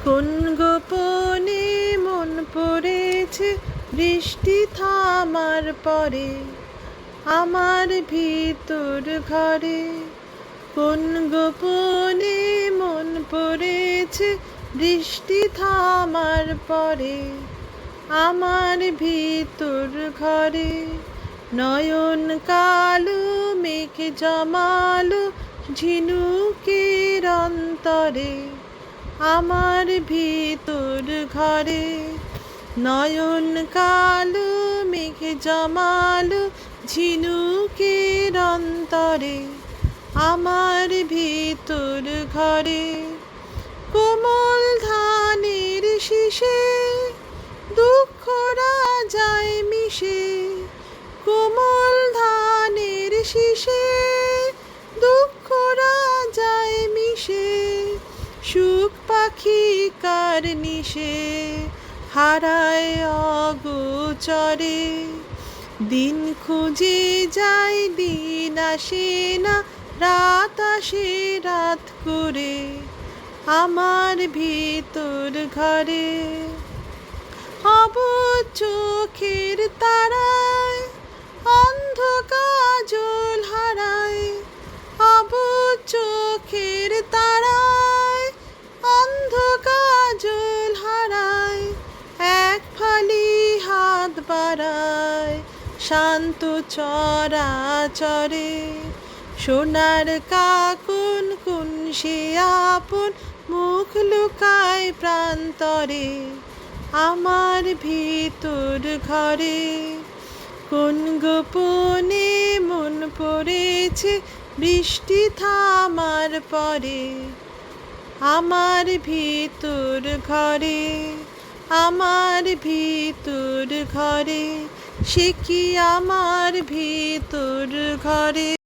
কোন গোপনে মন পড়েছে বৃষ্টি থামার পরে আমার ভিতর ঘরে। কোন গোপনে মন পড়েছে বৃষ্টি থামার পরে আমার ভিতর ঘরে। নয়ন কালো মেঘ জমালো ঝিনুকের অন্তরে আমার ভিতর ঘরে। নয়ন কালো মেঘ জমালো ঝিনুকের অন্তরে আমার ভিতর ঘরে। কোমল ধানের শীষে দুঃখরা যায় মিশে। কোমল ধানের শীষে দুঃখরা যায় মিশে। সুখ পাখি কার নিশে হারায় অগোচরে। দিন খুঁজে যায় দিন আসে না, রাত আসে রাত করে আমার ভিতর ঘরে। অবুঝ চোখের তারায় অন্ধ কাজল হারায়। অবুঝ চোখের তারায় অন্ধ কাজল হারায়। এক ফালি হাত বাড়ায় শান্ত চরাচরে। সোনার কাকন কোন সে আপন মুখ লুকায় প্রান্তরে আমার ভিতর ঘরে। কোন গোপনে মন পড়েছে বৃষ্টি থামার পরে আমার ভিতর ঘরে। আমার ভিতর ঘরে, সে কি আমার ভিতর ঘরে।